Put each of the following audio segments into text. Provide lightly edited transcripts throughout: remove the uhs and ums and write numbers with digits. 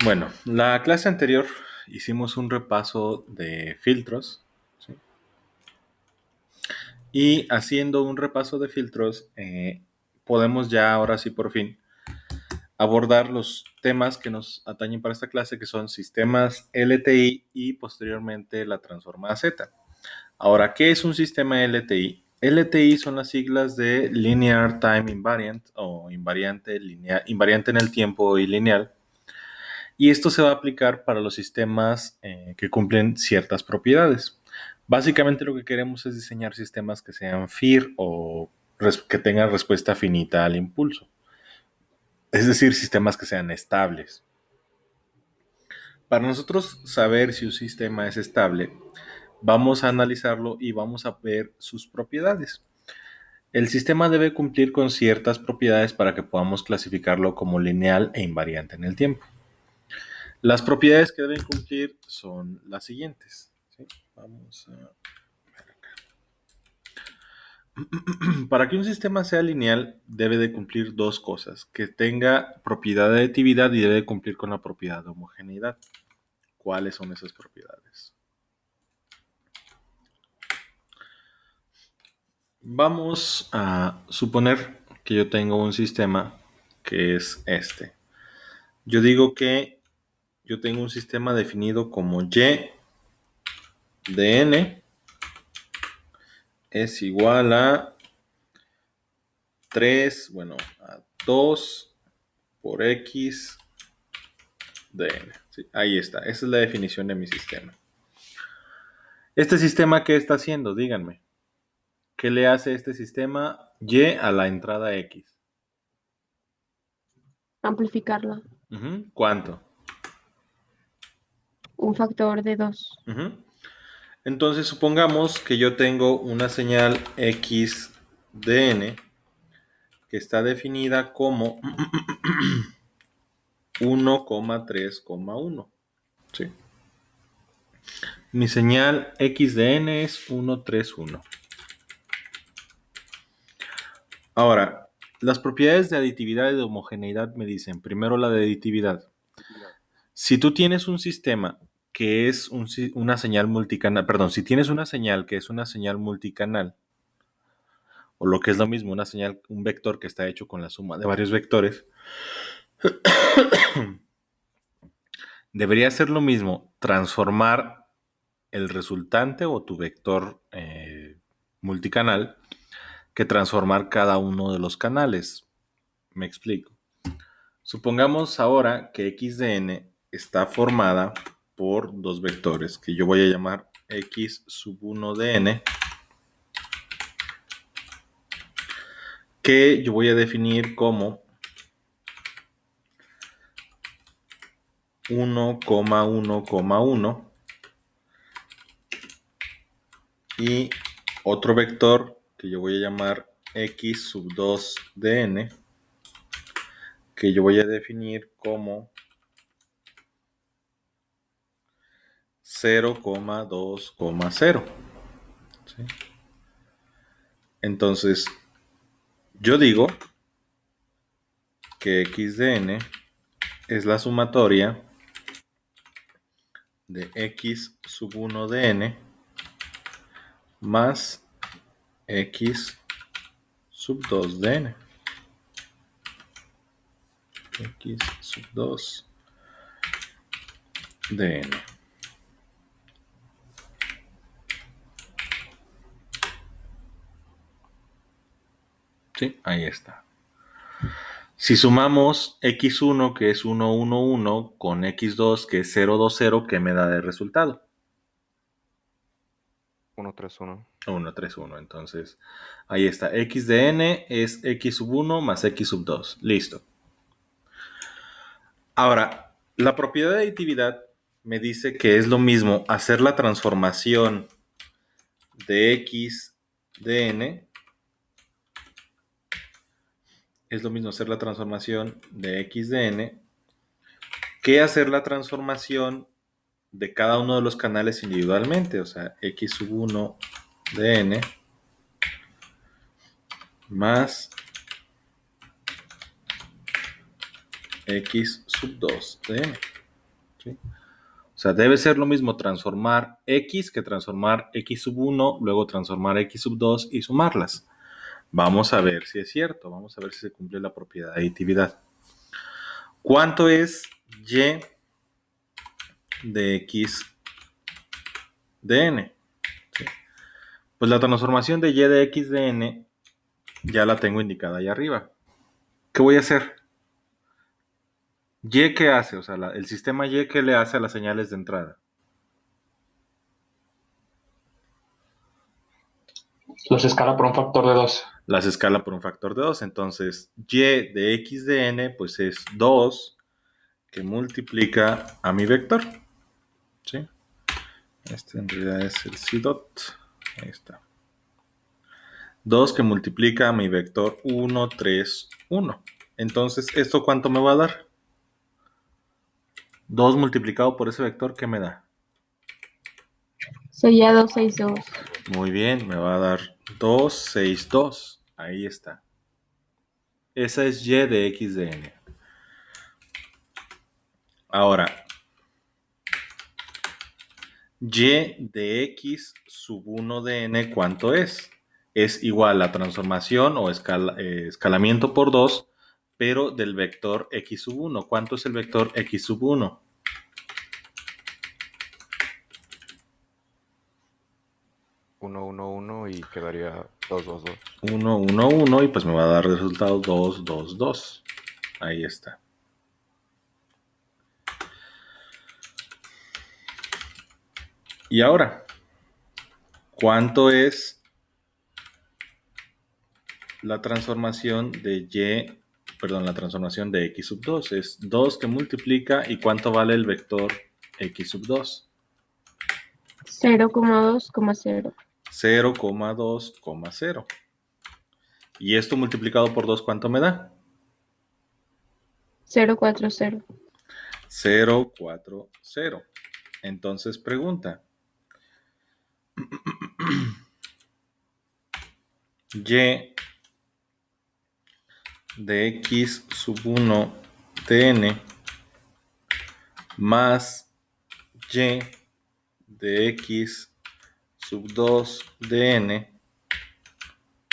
Bueno, la clase anterior hicimos un repaso de filtros, ¿sí? Y haciendo un repaso de filtros, podemos ya ahora sí por fin abordar los temas que nos atañen para esta clase, que son sistemas LTI y posteriormente la transformada Z. Ahora, ¿qué es un sistema LTI? LTI son las siglas de Linear Time Invariant o invariante, invariante en el tiempo y lineal. Y esto se va a aplicar para los sistemas que cumplen ciertas propiedades. Básicamente lo que queremos es diseñar sistemas que sean FIR o que tengan respuesta finita al impulso. Es decir, sistemas que sean estables. Para nosotros saber si un sistema es estable, vamos a analizarlo y vamos a ver sus propiedades. El sistema debe cumplir con ciertas propiedades para que podamos clasificarlo como lineal e invariante en el tiempo. Las propiedades que deben cumplir son las siguientes. ¿Sí? Vamos a... Para que un sistema sea lineal, debe de cumplir dos cosas: que tenga propiedad de aditividad y debe cumplir con la propiedad de homogeneidad. ¿Cuáles son esas propiedades? Vamos a suponer que yo tengo un sistema que es este. Yo digo que yo tengo un sistema definido como Y de n es igual a 3, bueno, a 2 por x de n. Sí, ahí está, esa es la definición de mi sistema. ¿Este sistema qué está haciendo? Díganme. ¿Qué le hace este sistema y a la entrada x? Amplificarla. ¿Cuánto? Un factor de 2. Entonces supongamos que yo tengo una señal x de n que está definida como 1,3,1. ¿Sí? Mi señal x de n es 1,3,1. Ahora, las propiedades de aditividad y de homogeneidad me dicen, primero la de aditividad. Si tú tienes un sistema que es una señal multicanal, perdón, si tienes una señal que es una señal multicanal, o lo que es lo mismo, una señal, un vector que está hecho con la suma de varios vectores, debería ser lo mismo transformar el resultante o tu vector multicanal que transformar cada uno de los canales. Me explico. Supongamos ahora que x de n está formada por dos vectores que yo voy a llamar x sub 1 de n, que yo voy a definir como 1,1,1 y otro vector que yo voy a llamar x sub 2 de n, que yo voy a definir como 0,2,0. ¿Sí? Entonces, yo digo que x de n es la sumatoria de x sub 1 de n más x sub 2 de n. X sub 2 de n. Sí, ahí está. Si sumamos x1, que es 1, 1, 1, con x2, que es 0, 2, 0, ¿qué me da de resultado? 1,3,1. 1, 3, 1. Entonces, ahí está. X de n es x sub 1 más x sub 2. Listo. Ahora, la propiedad de aditividad me dice que es lo mismo hacer la transformación de x de n. Es lo mismo hacer la transformación de x de n que hacer la transformación de cada uno de los canales individualmente. O sea, x sub 1 de n más x sub 2 de n. ¿Sí? O sea, debe ser lo mismo transformar x que transformar x sub 1, luego transformar x sub 2 y sumarlas. Vamos a ver si es cierto, vamos a ver si se cumple la propiedad de aditividad. ¿Cuánto es y de x de n? ¿Sí? Pues la transformación de y de x de n ya la tengo indicada ahí arriba. ¿Qué voy a hacer? ¿Y qué hace? O sea, el sistema Y, ¿qué le hace a las señales de entrada? Los escala por un factor de 2. Las escala por un factor de 2. Entonces, y de x de n, pues es 2 que multiplica a mi vector. ¿Sí? Este en realidad es el c dot. Ahí está. 2 que multiplica a mi vector 1, 3, 1. Entonces, ¿esto cuánto me va a dar? 2 multiplicado por ese vector, ¿qué me da? Sería 2, 6, 2. Muy bien, me va a dar 2, 6, 2. Ahí está. Esa es y de x de n. Ahora, y de x sub 1 de n, ¿cuánto es? Es igual a transformación o escalamiento por 2, pero del vector x sub 1. ¿Cuánto es el vector x sub 1? 1, 1, 1 y quedaría 2, 2, 2. 1, 1, 1 y pues me va a dar el resultado 2, 2, 2. Ahí está. Y ahora, ¿cuánto es la transformación de la transformación de x sub 2? Es 2 que multiplica, ¿y cuánto vale el vector x sub 2? 0,2,0. 0,2,0. ¿Y esto multiplicado por 2 cuánto me da? 0,40. 0,40. Entonces pregunta, y de x sub 1 de n más y de x sub 2 de n,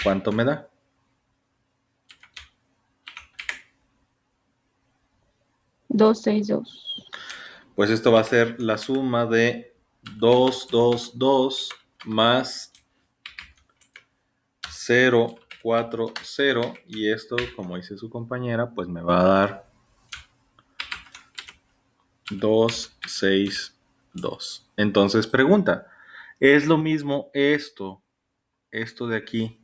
¿cuánto me da? 2, 6, 2. Pues esto va a ser la suma de 2, 2, 2 más 0, 4, 0. Y esto, como dice su compañera, pues me va a dar 2, 6, 2. Entonces pregunta, ¿es lo mismo esto de aquí,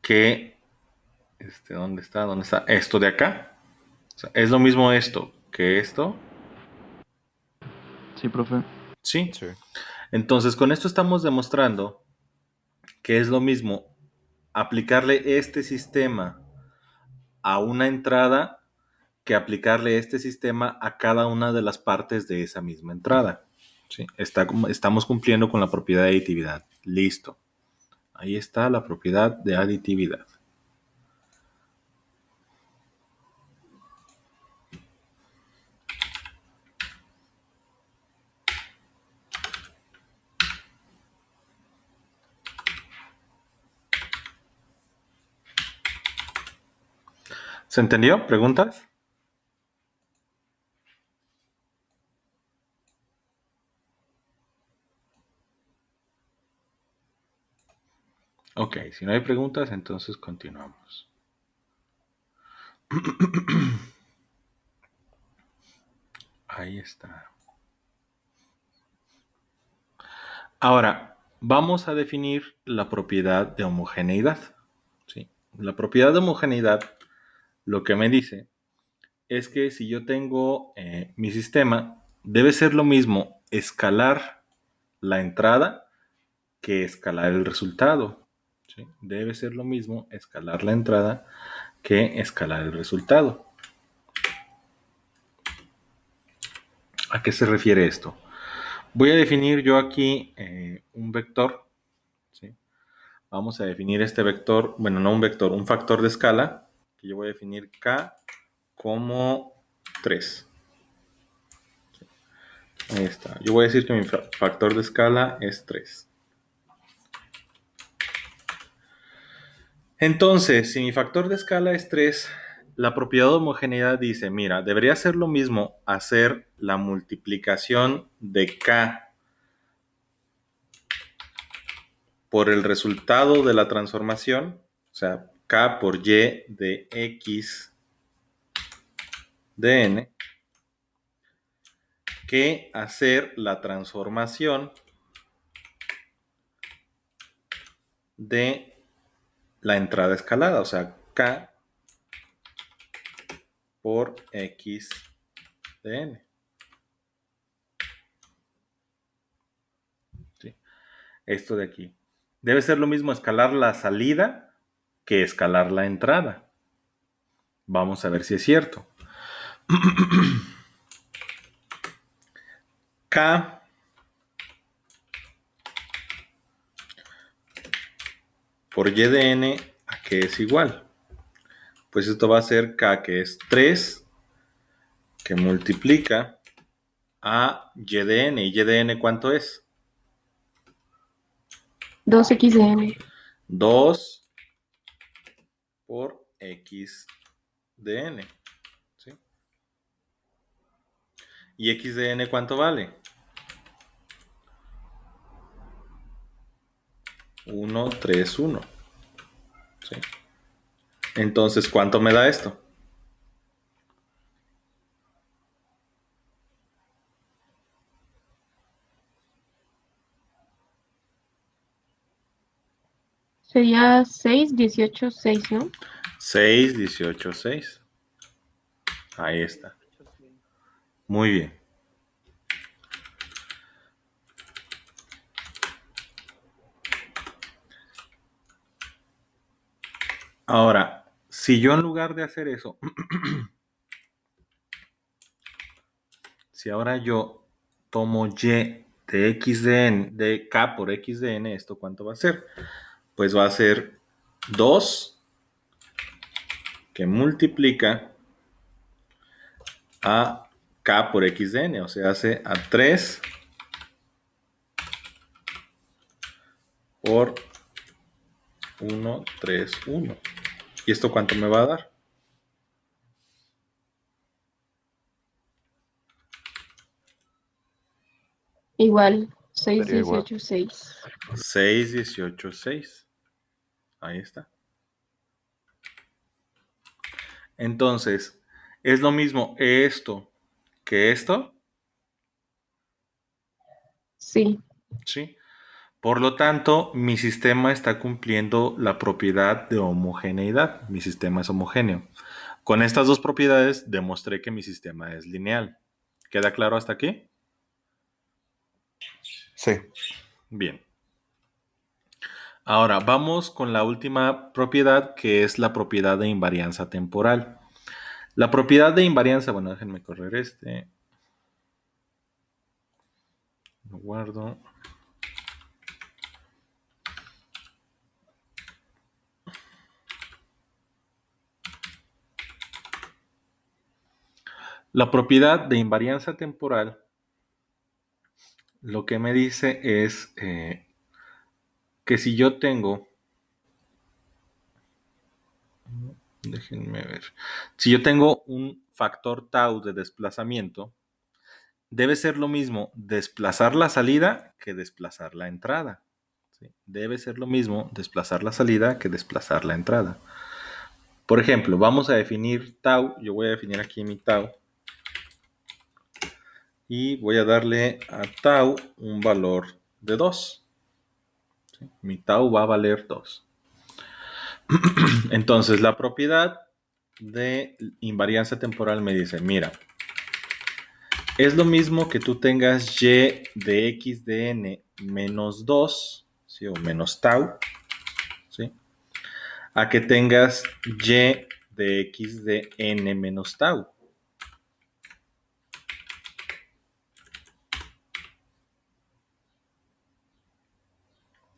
que, ¿dónde está? ¿Dónde está? Esto de acá. O sea, ¿es lo mismo esto que esto? Sí, profe. Sí. Sí. Entonces, con esto estamos demostrando que es lo mismo aplicarle este sistema a una entrada que aplicarle este sistema a cada una de las partes de esa misma entrada. ¿Sí? Estamos cumpliendo con la propiedad de aditividad. Listo. Ahí está la propiedad de aditividad. ¿Se entendió? ¿Preguntas? Ok, si no hay preguntas, entonces continuamos. Ahí está. Ahora, vamos a definir la propiedad de homogeneidad. ¿Sí? La propiedad de homogeneidad lo que me dice es que si yo tengo mi sistema, debe ser lo mismo escalar la entrada que escalar el resultado. ¿Sí? Debe ser lo mismo escalar la entrada que escalar el resultado. ¿A qué se refiere esto? Voy a definir yo aquí un vector. ¿Sí? Vamos a definir este vector, bueno, no un vector, un factor de escala, que yo voy a definir k, como 3. Ahí está. Yo voy a decir que mi factor de escala es 3. Entonces, si mi factor de escala es 3, la propiedad de homogeneidad dice, mira, debería ser lo mismo hacer la multiplicación de K por el resultado de la transformación, o sea, K por Y de X de N, que hacer la transformación de la entrada escalada, o sea, K por X de N. ¿Sí? Esto de aquí. Debe ser lo mismo escalar la salida que escalar la entrada. Vamos a ver si es cierto. K por Y de N, ¿a qué es igual? Pues esto va a ser K, que es 3, que multiplica a Y de N. ¿Y Y de N cuánto es? 2x de n. 2 por X de N. ¿Sí? ¿Y X de N cuánto vale? 1, 3, 1. ¿Sí? Entonces, ¿cuánto me da esto? Sería 6, 18, 6, ¿no? 6, 18, 6. Ahí está. Muy bien. Ahora, si yo en lugar de hacer eso, si ahora yo tomo Y de X de N, de K por X de N, ¿esto cuánto va a ser? Pues va a ser 2 que multiplica a K por X de N, o sea, hace a 3 por 1, 3, 1. ¿Y esto cuánto me va a dar? Igual, 6, Sería igual. 18, 6. 6, 18, 6. Ahí está. Entonces, ¿es lo mismo esto que esto? Sí, Sí. Por lo tanto, mi sistema está cumpliendo la propiedad de homogeneidad. Mi sistema es homogéneo. Con estas dos propiedades demostré que mi sistema es lineal. ¿Queda claro hasta aquí? Sí. Bien. Ahora vamos con la última propiedad, que es la propiedad de invarianza temporal. La propiedad de invarianza, bueno, déjenme correr este. Lo guardo. La propiedad de invarianza temporal lo que me dice es que si yo tengo, déjenme ver, si yo tengo un factor tau de desplazamiento, debe ser lo mismo desplazar la salida que desplazar la entrada. ¿Sí? Debe ser lo mismo desplazar la salida que desplazar la entrada. Por ejemplo, vamos a definir tau. Yo voy a definir aquí mi tau. Y voy a darle a tau un valor de 2. ¿Sí? Mi tau va a valer 2. Entonces, la propiedad de invarianza temporal me dice, mira, es lo mismo que tú tengas y de x de n menos 2, ¿sí? O menos tau, ¿sí? A que tengas y de x de n menos tau.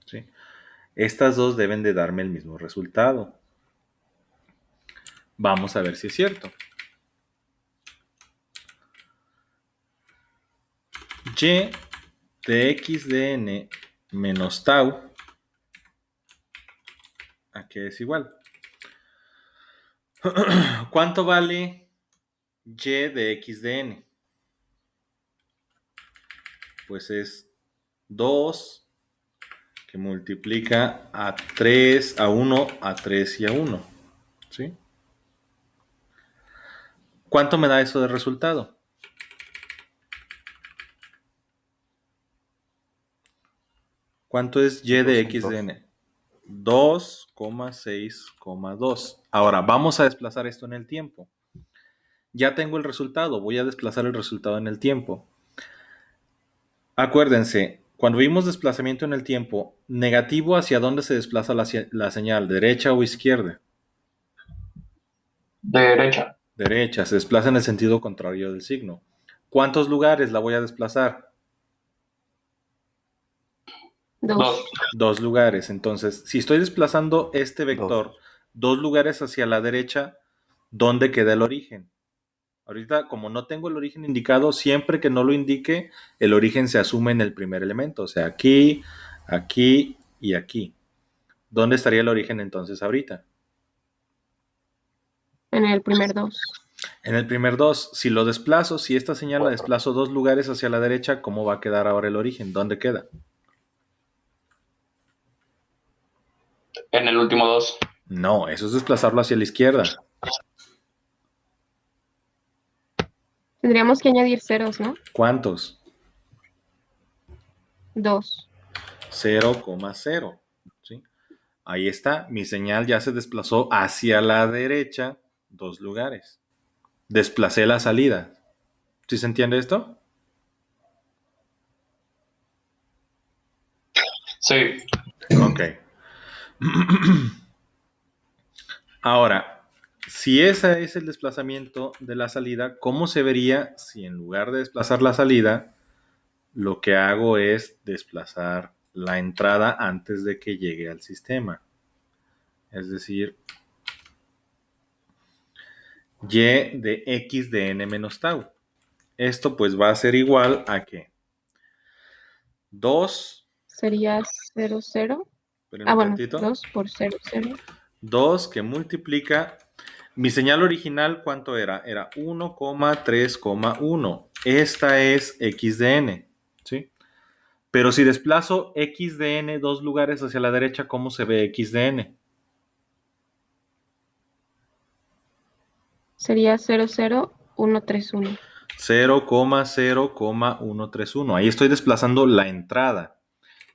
¿Sí? Estas dos deben de darme el mismo resultado. Vamos a ver si es cierto. y de x de n menos tau, ¿a qué es igual? ¿Cuánto vale y de x de n? Pues es 2 que multiplica a 3, a 1, a 3 y a 1. ¿Sí? ¿Cuánto me da eso de resultado? ¿Cuánto es y de x de n? 2,6,2. Ahora, vamos a desplazar esto en el tiempo. Ya tengo el resultado, voy a desplazar el resultado en el tiempo. Acuérdense, cuando vimos desplazamiento en el tiempo, negativo, ¿hacia dónde se desplaza la señal? ¿Derecha o izquierda? Derecha. Derecha, se desplaza en el sentido contrario del signo. ¿Cuántos lugares la voy a desplazar? 2. 2 lugares. Entonces, si estoy desplazando este vector 2 lugares hacia la derecha, ¿dónde queda el origen? Ahorita, como no tengo el origen indicado, siempre que no lo indique, el origen se asume en el primer elemento. O sea, aquí, aquí y aquí. ¿Dónde estaría el origen entonces ahorita? En el primer 2. En el primer 2, si lo desplazo, si esta señal la desplazo 2 lugares hacia la derecha, ¿cómo va a quedar ahora el origen? ¿Dónde queda? En el último 2. No, eso es desplazarlo hacia la izquierda. Tendríamos que añadir ceros, ¿no? ¿Cuántos? 2. 0,0. ¿Sí? Ahí está, mi señal ya se desplazó hacia la derecha 2 lugares. Desplacé la salida. ¿Sí se entiende esto? Sí. Ok. Ahora, si ese es el desplazamiento de la salida, ¿cómo se vería si en lugar de desplazar la salida, lo que hago es desplazar la entrada antes de que llegue al sistema? Es decir, y de x de n menos tau. Esto pues va a ser igual a que 2, Sería 0, 0. espérenme Bueno, tantito, 2 por 0, 0. 2 que multiplica, mi señal original, ¿cuánto era? Era 1,3,1. Esta es x de n, ¿sí? Pero si desplazo x de n 2 lugares hacia la derecha, ¿cómo se ve x de n? Sería 0, 0, 1, 3, 1. 0,0,131. Ahí estoy desplazando la entrada.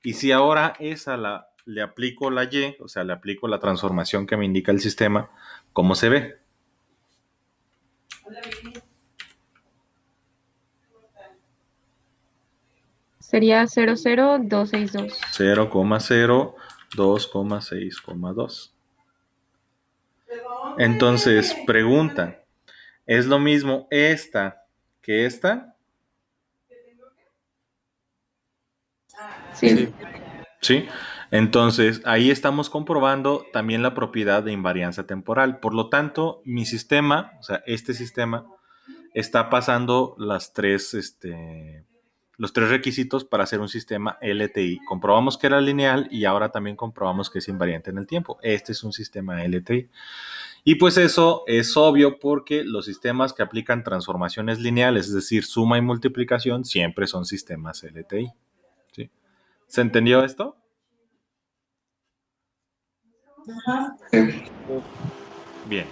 Y si ahora esa le aplico la y, o sea, le aplico la transformación que me indica el sistema, ¿cómo se ve? Sería 0, 0, 2, 6, 2. 0,02,6,2. Entonces, pregunta, ¿es lo mismo esta que esta? Sí. ¿Sí? Entonces, ahí estamos comprobando también la propiedad de invariancia temporal. Por lo tanto, mi sistema, o sea, este sistema, está pasando los tres requisitos para hacer un sistema LTI. Comprobamos que era lineal y ahora también comprobamos que es invariante en el tiempo. Este es un sistema LTI. Y pues eso es obvio porque los sistemas que aplican transformaciones lineales, es decir, suma y multiplicación, siempre son sistemas LTI. ¿Sí? ¿Se entendió esto? Bien.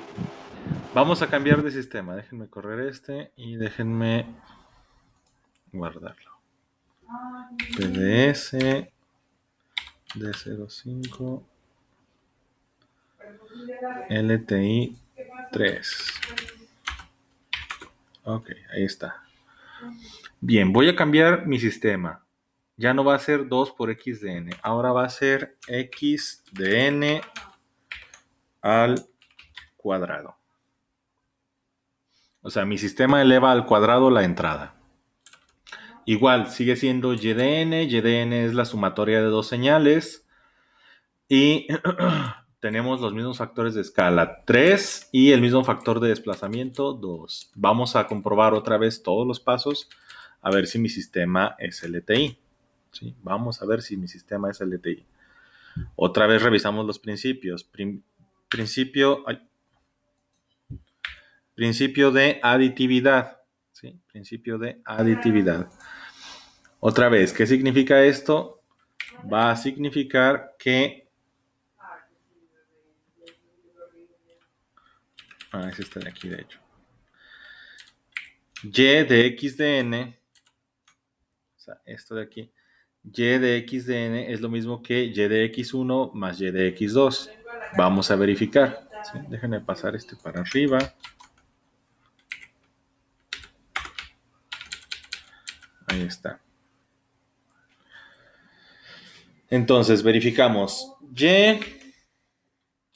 Vamos a cambiar de sistema. Déjenme correr este y déjenme guardarlo. PDS D05 LTI 3. Ok, ahí está. Bien, voy a cambiar mi sistema. Ya no va a ser 2 por x de n. Ahora va a ser x de n al cuadrado. O sea, mi sistema eleva al cuadrado la entrada. Igual, sigue siendo y de n. Y de n es la sumatoria de dos señales. Y tenemos los mismos factores de escala, 3, y el mismo factor de desplazamiento, 2. Vamos a comprobar otra vez todos los pasos. a ver si mi sistema es LTI. ¿Sí? Vamos a ver si mi sistema es LTI. Otra vez revisamos los principios. Principio de aditividad. ¿Sí? Principio de aditividad. Otra vez, ¿qué significa esto? Va a significar que... es este de aquí, de hecho. Y de x de n, o sea, esto de aquí, y de x de n es lo mismo que y de x1 más y de x2. Vamos a verificar. ¿Sí? Déjenme pasar este para arriba. Ahí está. Entonces, verificamos. Y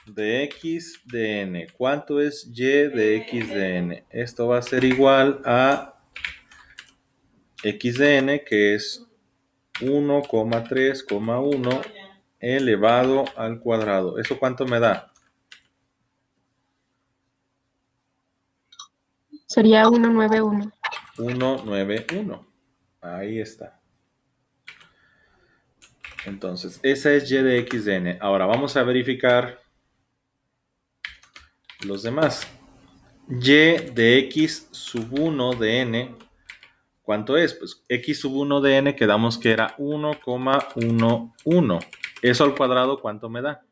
de x de n. ¿Cuánto es y de x de n? Esto va a ser igual a x de n, que es 1,3,1 elevado al cuadrado. ¿Eso cuánto me da? Sería 191. 191. Ahí está. Entonces, esa es y de x de n. Ahora vamos a verificar los demás. Y de x sub 1 de n, ¿cuánto es? Pues x sub 1 de n quedamos que era 1,11. Eso al cuadrado, ¿cuánto me da?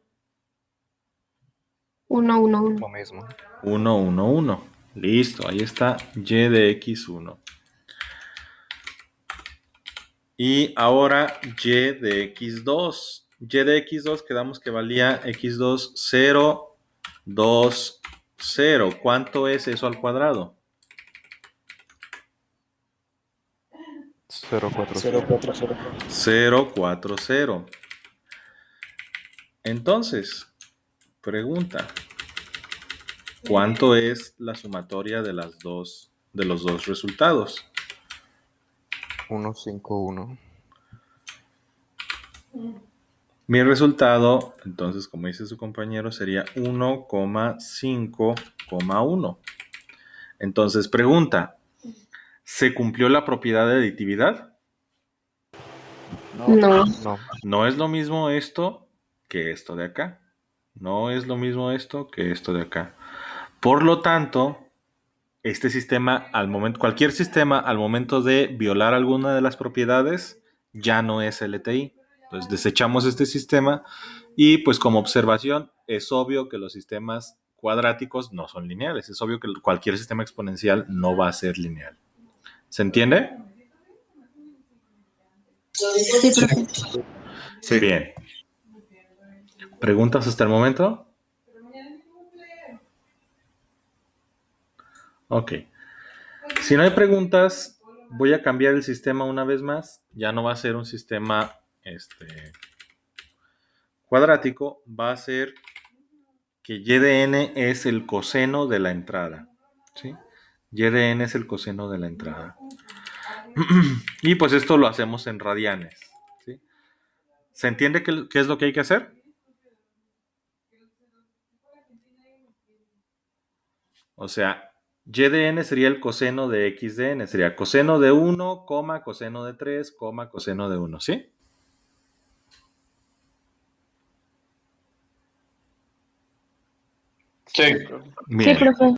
111. Lo mismo. 111. Listo, ahí está y de x1. Y ahora y de x2. Y de x2 quedamos que valía x2 0, 2, 0. ¿Cuánto es eso al cuadrado? 0,40. 0,40. Entonces, pregunta, ¿cuánto es la sumatoria de los dos resultados? 151. Mi resultado, entonces, como dice su compañero, sería 1,5,1. Entonces, pregunta, ¿se cumplió la propiedad de aditividad? No. No. No es lo mismo esto que esto de acá. No es lo mismo esto que esto de acá. Por lo tanto, este sistema, cualquier sistema, al momento de violar alguna de las propiedades, ya no es LTI. Entonces, desechamos este sistema y, pues, como observación, es obvio que los sistemas cuadráticos no son lineales. Es obvio que cualquier sistema exponencial no va a ser lineal. ¿Se entiende? Sí, profe. Sí. Bien. ¿Preguntas hasta el momento? Ok. Si no hay preguntas, voy a cambiar el sistema una vez más. Ya no va a ser un sistema cuadrático. Va a ser que y de n es el coseno de la entrada. ¿Sí? Y de n es el coseno de la entrada. Y pues esto lo hacemos en radianes. ¿Sí? ¿Se entiende qué es lo que hay que hacer? O sea, y de n sería el coseno de x de n. Sería coseno de 1, coseno de 3, coseno de 1. ¿Sí? Sí. Bien. Sí, profe.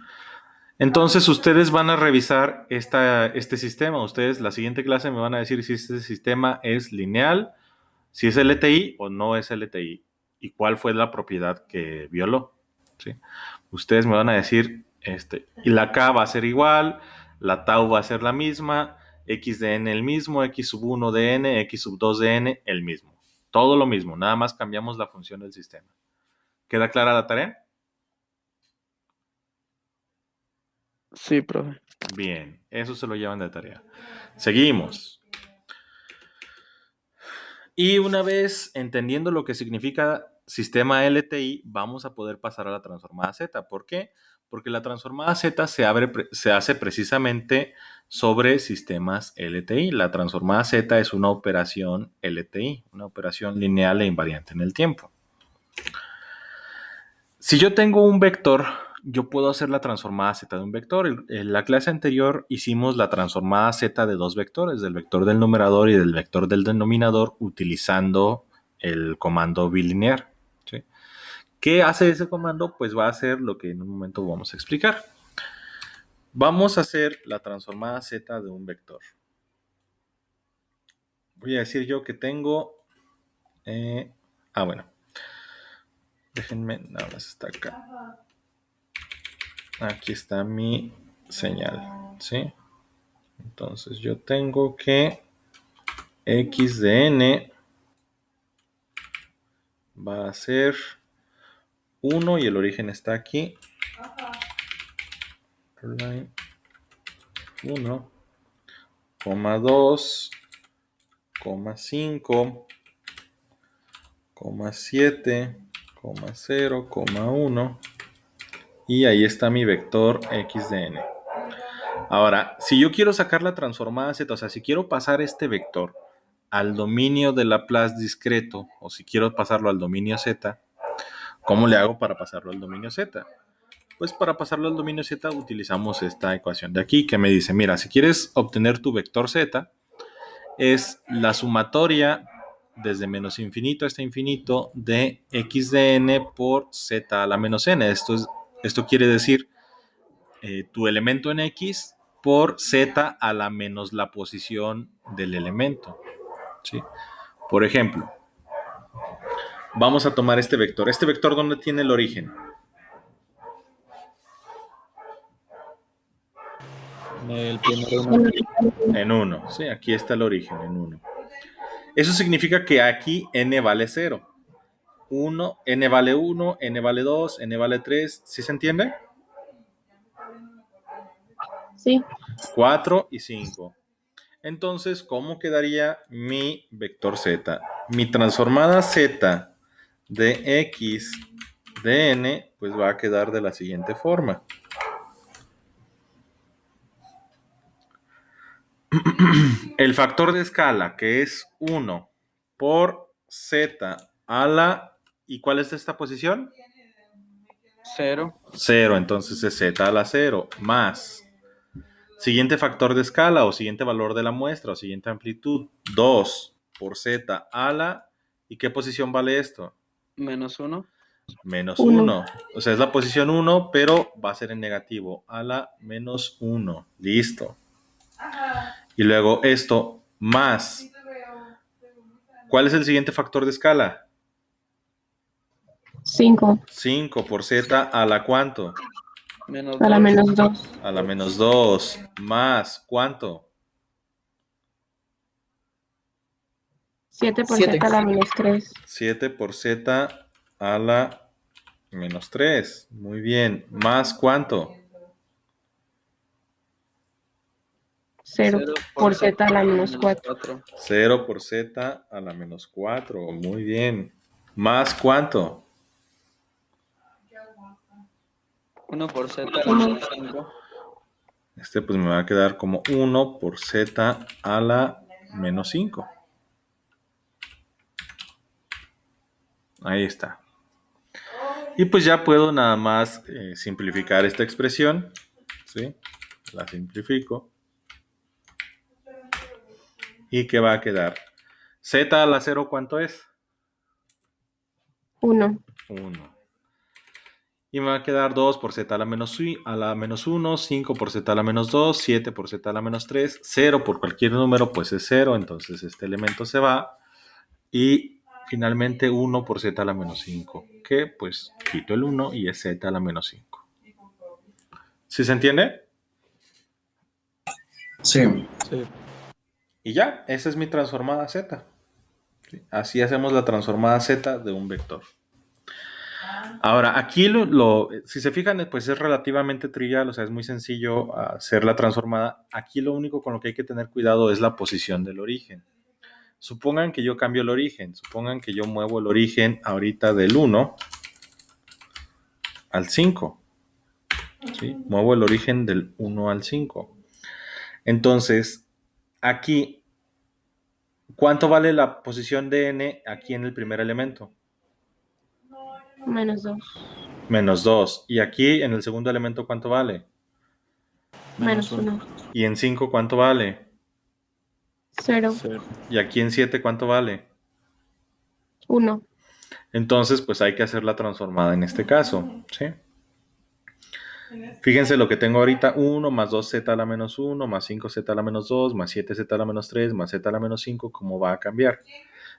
Entonces ustedes van a revisar este sistema. Ustedes la siguiente clase me van a decir si este sistema es lineal, si es LTI o no es LTI y cuál fue la propiedad que violó. ¿Sí? Ustedes me van a decir, y la K va a ser igual, la tau va a ser la misma, x de n el mismo, x sub 1 de n, x sub 2 de n el mismo. Todo lo mismo, nada más cambiamos la función del sistema. ¿Queda clara la tarea? Sí, profe. Bien, eso se lo llevan de tarea. Seguimos. Y una vez entendiendo lo que significa sistema LTI, vamos a poder pasar a la transformada Z. ¿Por qué? Porque la transformada Z se hace precisamente sobre sistemas LTI. La transformada Z es una operación LTI, una operación lineal e invariante en el tiempo. Si yo tengo un vector yo puedo hacer la transformada z de un vector. En la clase anterior hicimos la transformada z de dos vectores, del vector del numerador y del vector del denominador, utilizando el comando bilinear. ¿Sí? ¿Qué hace ese comando? Pues va a hacer lo que en un momento vamos a explicar. Vamos a hacer la transformada z de un vector. Voy a decir yo que tengo... bueno. Déjenme, nada más está acá. Aquí está mi señal, ¿sí? Entonces yo tengo que x de n va a ser 1 y el origen está aquí. 1, 2, 5, 7, 0, 1. Y ahí está mi vector x de n. Ahora, si yo quiero sacar la transformada z, o sea, si quiero pasar este vector al dominio de Laplace discreto, o si quiero pasarlo al dominio z, ¿cómo le hago para pasarlo al dominio z? Pues para pasarlo al dominio z utilizamos esta ecuación de aquí que me dice, mira, si quieres obtener tu vector z, es la sumatoria desde menos infinito hasta infinito de x de n por z a la menos n. Esto quiere decir tu elemento en x por z a la menos la posición del elemento. ¿Sí? Por ejemplo, vamos a tomar este vector. ¿Este vector dónde tiene el origen? El primero uno. En 1. Sí, aquí está el origen, en 1. Eso significa que aquí n vale 0. 1, n vale 1, n vale 2, n vale 3. ¿Sí se entiende? Sí. 4 y 5. Entonces, ¿cómo quedaría mi vector z? Mi transformada z de x de n, pues va a quedar de la siguiente forma. El factor de escala, que es 1 por z a la... ¿Y cuál es esta posición? 0. 0, entonces es z a la 0, más... Siguiente factor de escala o siguiente valor de la muestra o siguiente amplitud, 2 por z a la... ¿Y qué posición vale esto? Menos 1. Menos Uno. 1. O sea, es la posición 1, pero va a ser en negativo. A la menos 1. Listo. Y luego esto más. ¿Cuál es el siguiente factor de escala? 5 5 por z a la ¿cuánto? Menos a la 2. menos 2. A la menos 2. Más ¿cuánto? 7 por Siete. z a la menos 3. 7 por z a la menos 3. Muy bien. ¿Más cuánto? 0 por z a la menos 4. 0 por z a la menos 4. Muy bien. ¿Más cuánto? 1 por z a la menos 5. Este pues me va a quedar como 1 por z a la menos 5. Ahí está. Y pues ya puedo nada más simplificar esta expresión. ¿Sí? La simplifico. ¿Y qué va a quedar? Z a la 0, ¿cuánto es? 1. 1. Y me va a quedar 2 por z a la menos 1, 5 por z a la menos 2, 7 por z a la menos 3, 0 por cualquier número pues es 0, entonces este elemento se va. Y finalmente 1 por z a la menos 5, que pues quito el 1 y es z a la menos 5. ¿Sí se entiende? Sí. Y ya, esa es mi transformada z. ¿Sí? Así hacemos la transformada z de un vector. Ahora, aquí si se fijan, pues es relativamente trivial, o sea, es muy sencillo hacer la transformada. Aquí lo único con lo que hay que tener cuidado es la posición del origen. Supongan que yo cambio el origen, supongan que yo muevo el origen ahorita del 1 al 5. ¿Sí? Muevo el origen del 1 al 5. Entonces, aquí, ¿cuánto vale la posición de n aquí en el primer elemento? Menos 2. Menos 2. Y aquí en el segundo elemento, ¿cuánto vale? Menos 1. Y en 5, ¿cuánto vale? 0. Y aquí en 7, ¿cuánto vale? 1. Entonces, pues hay que hacer la transformada en este caso, ¿sí? Fíjense lo que tengo ahorita, 1 más 2z a la menos 1, más 5z a la menos 2, más 7z a la menos 3, más z a la menos 5, ¿cómo va a cambiar?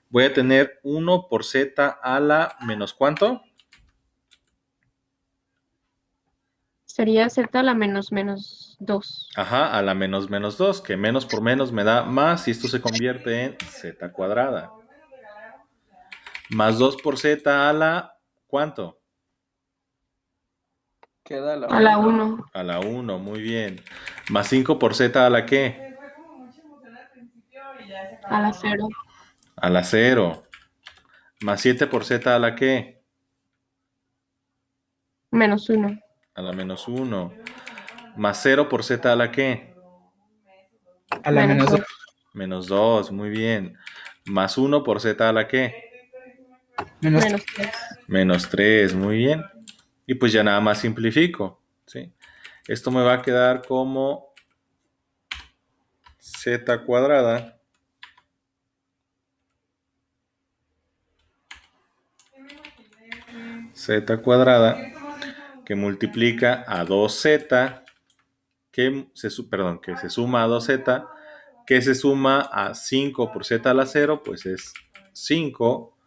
Voy a tener 1 por z a la menos ¿cuánto? Sería z a la menos 2. Ajá, a la menos 2, que menos por menos me da más y esto se convierte en z cuadrada. Más 2 por z a la ¿cuánto? Queda A la 1. A la 1, muy bien. Más 5 por z a la ¿qué? A la 0. A la 0. Más 7 por z a la ¿qué? Menos 1. A la menos 1. Más 0 por z a la ¿qué? A la menos 2. Menos 2, muy bien. Más 1 por z a la ¿qué? Menos Menos 3. Menos 3, muy bien. Y pues ya nada más simplifico, ¿sí? Esto me va a quedar como z cuadrada que multiplica a 2z que se suma a 2z que se suma a 5 por z a la 0, pues es 5,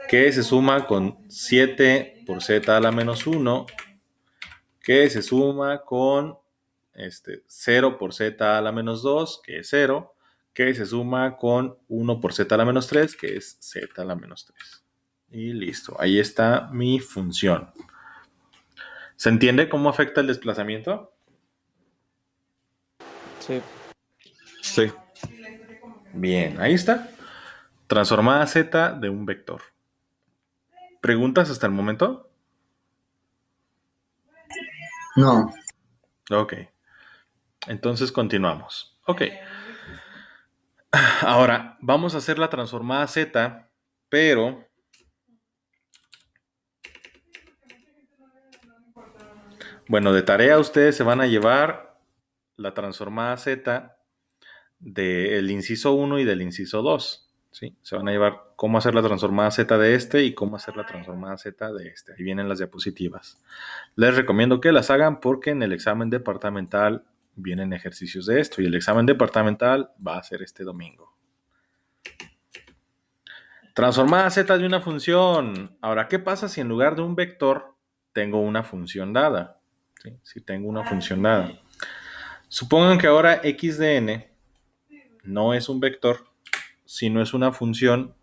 que se suma con 7 por z a la menos 1, que se suma con 0 por z a la menos 2, que es 0, que se suma con 1 por z a la menos 3, que es z a la menos 3. Y listo, ahí está mi función. ¿Se entiende cómo afecta el desplazamiento? Sí. Sí. Bien, ahí está. Transformada z de un vector. ¿Preguntas hasta el momento? No. Ok. Entonces continuamos. Ok. Ahora, vamos a hacer la transformada z, pero bueno, de tarea ustedes se van a llevar la transformada z del inciso 1 y del inciso 2. ¿Sí? Se van a llevar cómo hacer la transformada z de este y cómo hacer la transformada z de este. Ahí vienen las diapositivas. Les recomiendo que las hagan porque en el examen departamental vienen ejercicios de esto y el examen departamental va a ser este domingo. Transformada z de una función. Ahora, ¿qué pasa si en lugar de un vector tengo una función dada? ¿Sí? Si tengo una función dada. Supongan que ahora x de n no es un vector, sino es una función.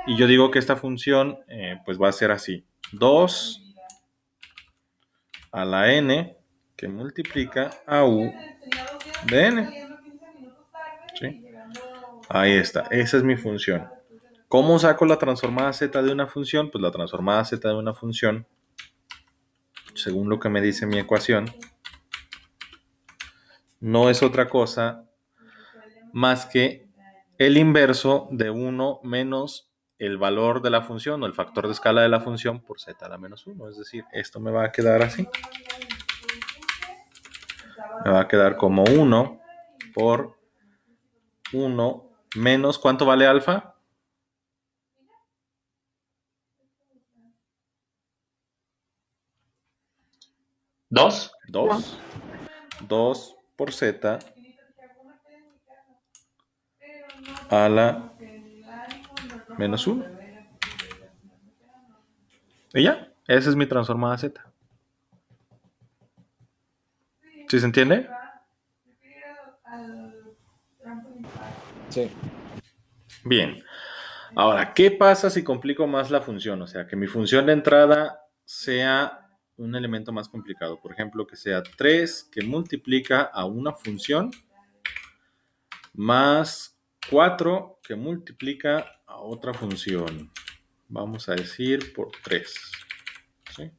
Y yo digo que esta función pues va a ser así. 2 a la n que multiplica a u de n. ¿Sí? Ahí está, esa es mi función. ¿Cómo saco la transformada z de una función? Pues la transformada z de una función, según lo que me dice mi ecuación, no es otra cosa más que el inverso de 1 menos el valor de la función o el factor de escala de la función por z a la menos 1. Es decir, esto me va a quedar así. Me va a quedar como 1 por 1 menos, ¿cuánto vale alfa? 2. 2. 2 por z a la menos 1. Y ya, esa es mi transformada z. ¿Sí se entiende? Sí. Bien. Ahora, ¿qué pasa si complico más la función? O sea, que mi función de entrada sea un elemento más complicado. Por ejemplo, que sea 3 que multiplica a una función más 4 que multiplica a otra función. Vamos a decir por 3. ¿Sí?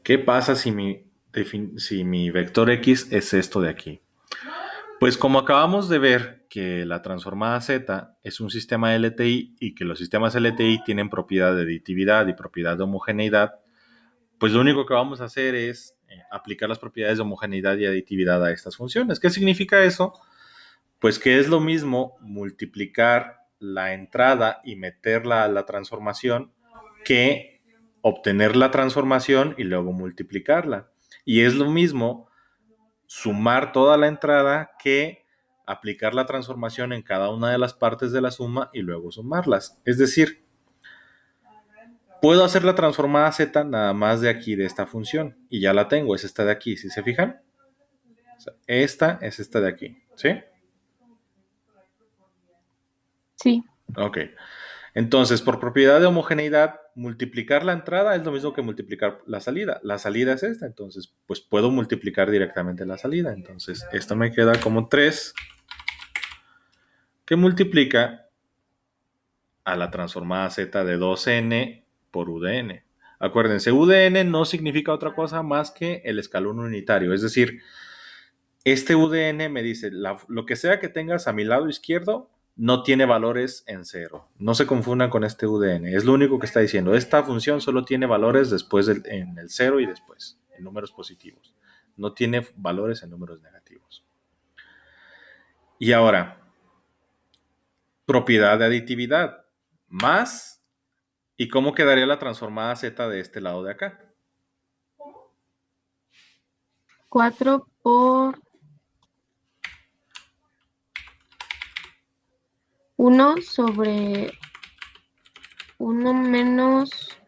¿Qué pasa si mi vector x es esto de aquí? Pues como acabamos de ver que la transformada Z es un sistema LTI y que los sistemas LTI tienen propiedad de aditividad y propiedad de homogeneidad, pues lo único que vamos a hacer es aplicar las propiedades de homogeneidad y aditividad a estas funciones. ¿Qué significa eso? Pues que es lo mismo multiplicar la entrada y meterla a la transformación que obtener la transformación y luego multiplicarla. Y es lo mismo sumar toda la entrada que aplicar la transformación en cada una de las partes de la suma y luego sumarlas. Es decir, puedo hacer la transformada Z nada más de aquí, de esta función, y ya la tengo, es esta de aquí, ¿sí se fijan? O sea, esta es esta de aquí, ¿sí? Sí. Ok. Entonces, por propiedad de homogeneidad, multiplicar la entrada es lo mismo que multiplicar la salida. La salida es esta, entonces, pues puedo multiplicar directamente la salida. Entonces, esto me queda como 3, que multiplica a la transformada Z de 2n por u de n. Acuérdense, u de n no significa otra cosa más que el escalón unitario. Es decir, este u de n me dice, lo que sea que tengas a mi lado izquierdo, no tiene valores en cero. No se confundan con este u de n. Es lo único que está diciendo. Esta función solo tiene valores después en el 0 y después, en números positivos. No tiene valores en números negativos. Y ahora, propiedad de aditividad. Más, ¿y cómo quedaría la transformada Z de este lado de acá? 4 por 1 sobre 1 menos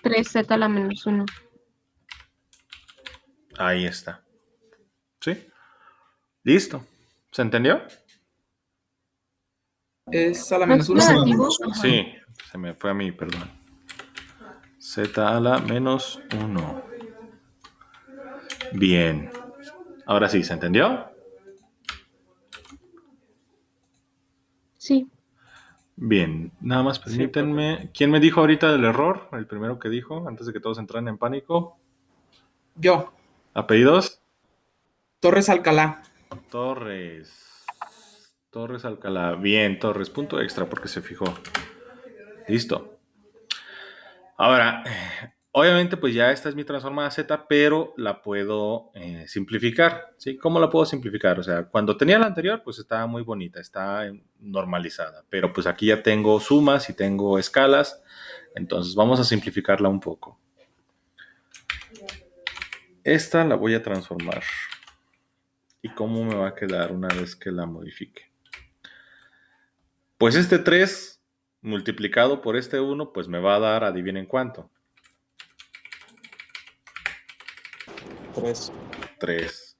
3z a la menos 1. Ahí está. ¿Sí? Listo. ¿Se entendió? Es a la ¿No menos es 1. negativo? Sí, se me fue a mí, perdón. Z a la menos 1. Bien. Ahora sí, ¿se entendió? Sí. Bien. Nada más Sí, permítanme. ¿Quién me dijo ahorita del error? El primero que dijo, antes de que todos entraran en pánico. Yo, ¿Apellidos? Torres Alcalá. Torres. Torres Alcalá. Bien, Torres. Punto extra porque se fijó. Listo. Ahora, obviamente, pues ya esta es mi transformada Z, pero la puedo simplificar, ¿sí? ¿Cómo la puedo simplificar? O sea, cuando tenía la anterior, pues estaba muy bonita, está normalizada, pero pues aquí ya tengo sumas y tengo escalas, entonces vamos a simplificarla un poco. Esta la voy a transformar. ¿Y cómo me va a quedar una vez que la modifique? Pues este 3 multiplicado por este 1, pues me va a dar, adivinen cuánto. 3.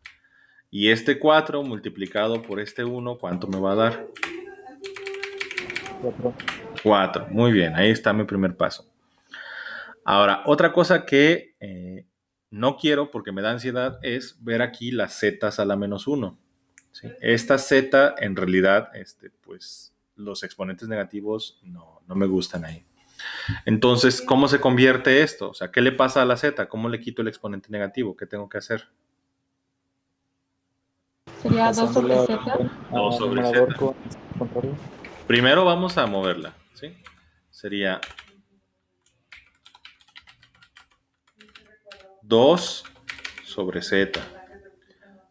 Y este 4 multiplicado por este 1, ¿cuánto me va a dar? 4. Muy bien, ahí está mi primer paso. Ahora, otra cosa que no quiero porque me da ansiedad es ver aquí las zetas a la menos 1. ¿Sí? Esta z, en realidad, pues los exponentes negativos no me gustan ahí. Entonces, ¿cómo se convierte esto? O sea, ¿qué le pasa a la z? ¿Cómo le quito el exponente negativo? ¿Qué tengo que hacer? Sería 2 sobre z. 2 sobre z. Primero vamos a moverla, ¿sí? Sería 2 sobre z.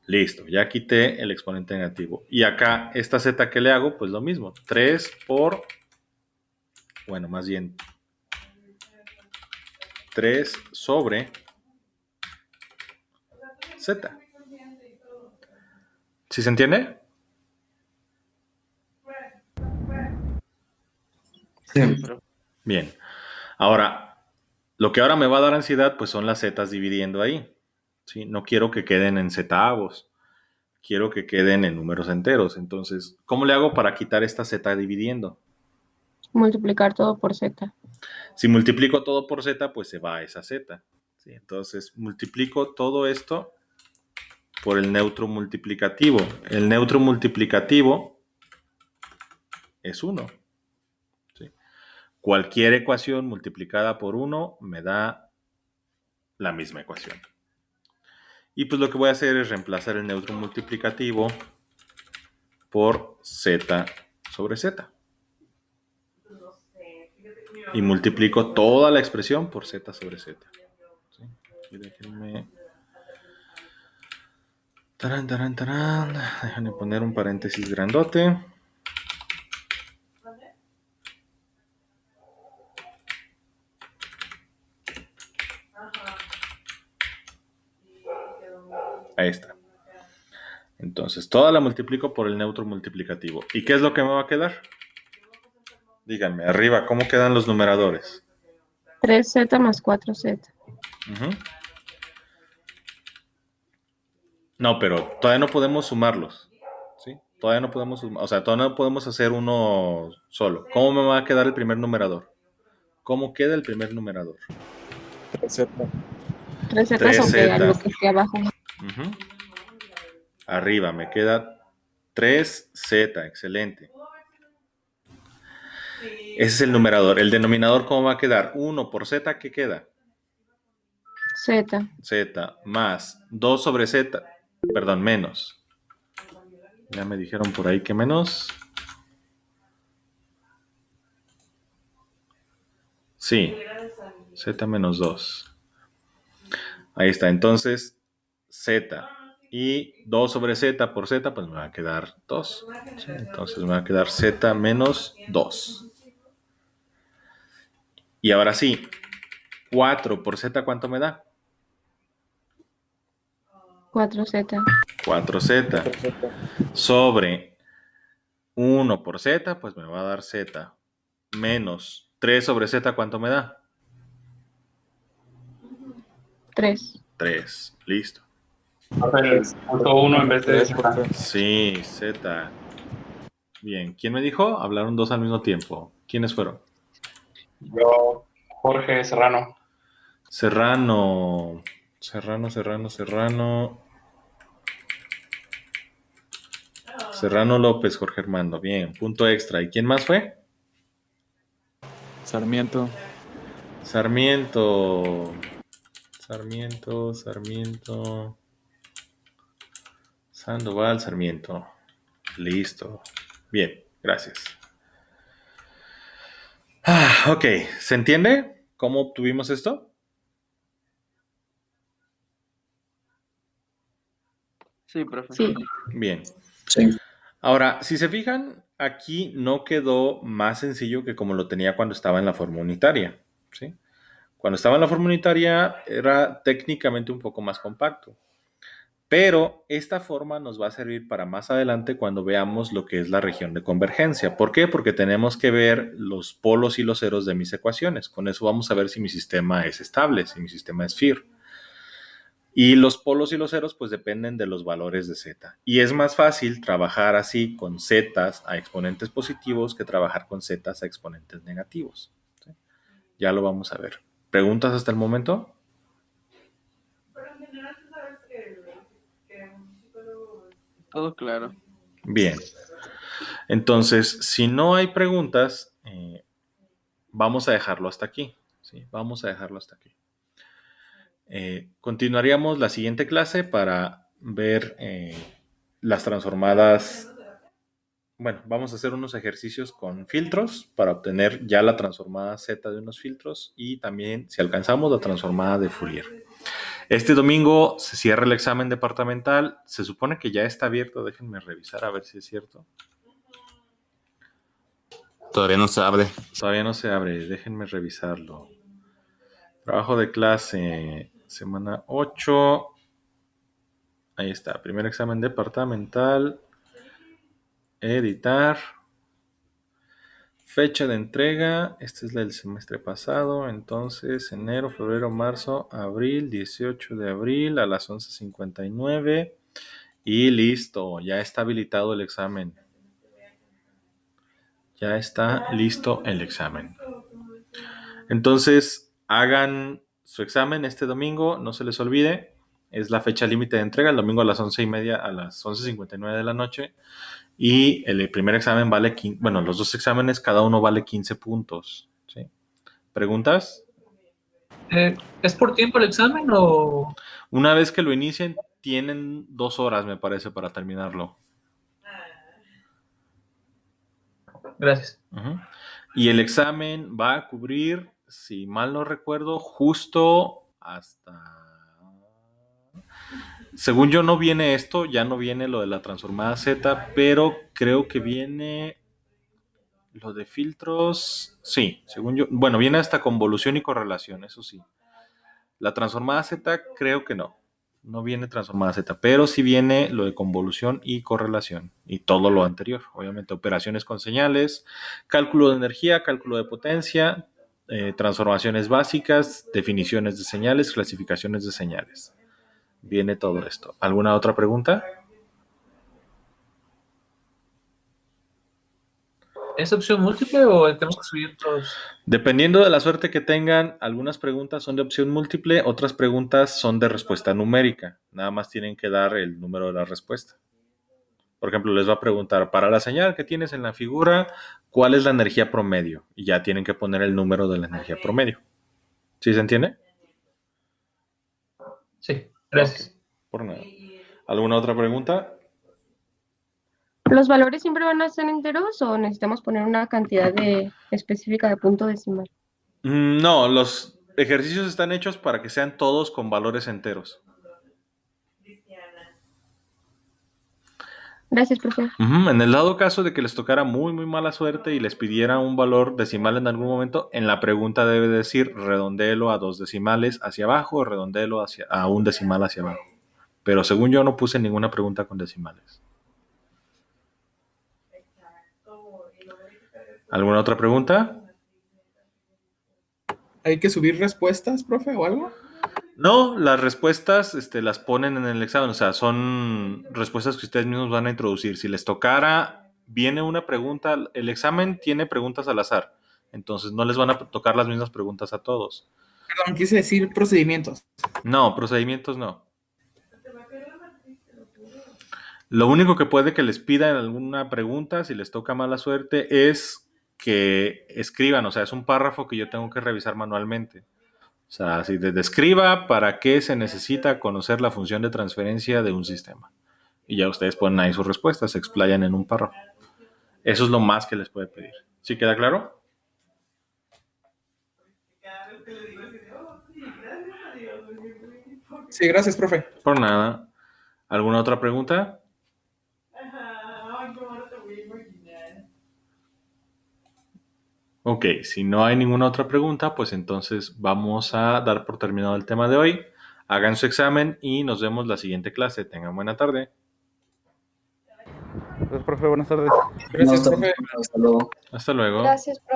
Listo, ya quité el exponente negativo. Y acá, esta z, ¿qué le hago? Pues lo mismo. 3 por, bueno, más bien 3 sobre z. ¿Sí se entiende? Sí, pero Bien. Ahora, lo que ahora me va a dar ansiedad, pues son las zetas dividiendo ahí. ¿Sí? No quiero que queden en zetavos. Quiero que queden en números enteros. Entonces, ¿cómo le hago para quitar esta z dividiendo? Multiplicar todo por z. Si multiplico todo por z, pues se va a esa z. ¿Sí? Entonces, multiplico todo esto por el neutro multiplicativo. El neutro multiplicativo es 1. ¿Sí? Cualquier ecuación multiplicada por 1 me da la misma ecuación. Y pues lo que voy a hacer es reemplazar el neutro multiplicativo por z sobre z. Y multiplico toda la expresión por z sobre z. ¿Sí? Y déjenme... Tarán, tarán, tarán. Déjenme poner un paréntesis grandote. Ahí está. Entonces, toda la multiplico por el neutro multiplicativo. ¿Y qué es lo que me va a quedar? Díganme, arriba, ¿cómo quedan los numeradores? 3z más 4z. Ujú. No, pero todavía no podemos sumarlos. ¿Sí? Todavía no podemos sumar, o sea, todavía no podemos hacer uno solo. ¿Cómo me va a quedar el primer numerador? ¿Cómo queda el primer numerador? 3z 3z. sobre lo que esté abajo. Ujú. Arriba me queda 3z, excelente. Ese es el numerador. El denominador, ¿cómo va a quedar? 1 por z, ¿qué queda? Z. Z más 2 sobre z, perdón, menos. Ya me dijeron por ahí que menos. Sí, z menos 2. Ahí está, entonces z y 2 sobre z por z, pues me va a quedar 2. ¿Sí? Entonces me va a quedar z menos 2. Y ahora sí, 4 por z, ¿cuánto me da? 4z. 4z sobre 1 por z, pues me va a dar z menos 3 sobre z, ¿cuánto me da? 3. 3, listo. Punto 1 en vez de 3 por Z. Sí, z. Bien, ¿quién me dijo? Hablaron dos al mismo tiempo. ¿Quiénes fueron? Yo, Jorge Serrano. Serrano. Serrano López, Jorge Armando. Bien, punto extra. ¿Y quién más fue? Sarmiento. Sarmiento. Sandoval, Sarmiento. Listo. Bien, gracias. Ok, ¿se entiende cómo obtuvimos esto? Sí, profe. Sí. Bien. Sí. Ahora, si se fijan, aquí no quedó más sencillo que como lo tenía cuando estaba en la forma unitaria, ¿sí? Cuando estaba en la forma unitaria era técnicamente un poco más compacto, pero esta forma nos va a servir para más adelante cuando veamos lo que es la región de convergencia. ¿Por qué? Porque tenemos que ver los polos y los ceros de mis ecuaciones. Con eso vamos a ver si mi sistema es estable, si mi sistema es FIR. Y los polos y los ceros pues dependen de los valores de z. Y es más fácil trabajar así con zetas a exponentes positivos que trabajar con zetas a exponentes negativos. ¿Sí? Ya lo vamos a ver. ¿Preguntas hasta el momento? Todo claro. Bien. Entonces, si no hay preguntas, vamos a dejarlo hasta aquí. ¿Sí? Vamos a dejarlo hasta aquí. Continuaríamos la siguiente clase para ver las transformadas. Bueno, vamos a hacer unos ejercicios con filtros para obtener ya la transformada Z de unos filtros y también, si alcanzamos, la transformada de Fourier. Este domingo se cierra el examen departamental. Se supone que ya está abierto. Déjenme revisar a ver si es cierto. Todavía no se abre. Todavía no se abre. Déjenme revisarlo. Trabajo de clase, semana 8. Ahí está. Primer examen departamental. Editar. Fecha de entrega, esta es la del semestre pasado, entonces enero, febrero, marzo, abril, 18 de abril a las 11:59 y listo, ya está habilitado el examen. Ya está listo el examen. Entonces, hagan su examen este domingo, no se les olvide, es la fecha límite de entrega, el domingo a las 11:30, a las 11:59 de la noche. Y el primer examen vale 15, bueno, los dos exámenes, cada uno vale 15 puntos. ¿Sí? ¿Preguntas? ¿Es por tiempo el examen o...? Una vez que lo inicien, tienen 2 horas, me parece, para terminarlo. Gracias. Ujú. Y el examen va a cubrir, si mal no recuerdo, justo hasta... Según yo no viene esto, ya no viene lo de la transformada Z, pero creo que viene lo de filtros. Sí, según yo. Bueno, viene hasta convolución y correlación, eso sí. La transformada Z creo que no. No viene transformada Z, pero sí viene lo de convolución y correlación y todo lo anterior. Obviamente, operaciones con señales, cálculo de energía, cálculo de potencia, transformaciones básicas, definiciones de señales, clasificaciones de señales. Viene todo esto. ¿Alguna otra pregunta? ¿Es opción múltiple o tenemos que subir todos? Dependiendo de la suerte que tengan, algunas preguntas son de opción múltiple, otras preguntas son de respuesta numérica. Nada más tienen que dar el número de la respuesta. Por ejemplo, les va a preguntar, para la señal que tienes en la figura, ¿cuál es la energía promedio? Y ya tienen que poner el número de la energía promedio. ¿Sí se entiende? Sí, gracias. Ok, por nada. ¿Alguna otra pregunta? ¿Los valores siempre van a ser enteros o necesitamos poner una cantidad específica de punto decimal? No, los ejercicios están hechos para que sean todos con valores enteros. Gracias, profe. Ujú. En el dado caso de que les tocara muy, muy mala suerte y les pidiera un valor decimal en algún momento, en la pregunta debe decir redondéelo a 2 decimales hacia abajo o redondéelo a 1 decimal hacia abajo. Pero según yo no puse ninguna pregunta con decimales. ¿Alguna otra pregunta? ¿Hay que subir respuestas, profe, o algo? No, las respuestas las ponen en el examen, o sea, son respuestas que ustedes mismos van a introducir. Si les tocara, viene una pregunta, el examen tiene preguntas al azar, entonces no les van a tocar las mismas preguntas a todos. Perdón, quise decir procedimientos. No, procedimientos no. Lo único que puede que les pida en alguna pregunta, si les toca mala suerte, es que escriban, o sea, es un párrafo que yo tengo que revisar manualmente. O sea, si describa para qué se necesita conocer la función de transferencia de un sistema. Y ya ustedes ponen ahí sus respuestas, se explayan en un párrafo. Eso es lo más que les puede pedir. ¿Sí queda claro? Sí, gracias, profe. Por nada. ¿Alguna otra pregunta? Ok, si no hay ninguna otra pregunta, pues entonces vamos a dar por terminado el tema de hoy. Hagan su examen y nos vemos la siguiente clase. Tengan buena tarde. Gracias, profe, buenas tardes. Gracias, profe. Hasta luego. Hasta luego. Gracias, profe.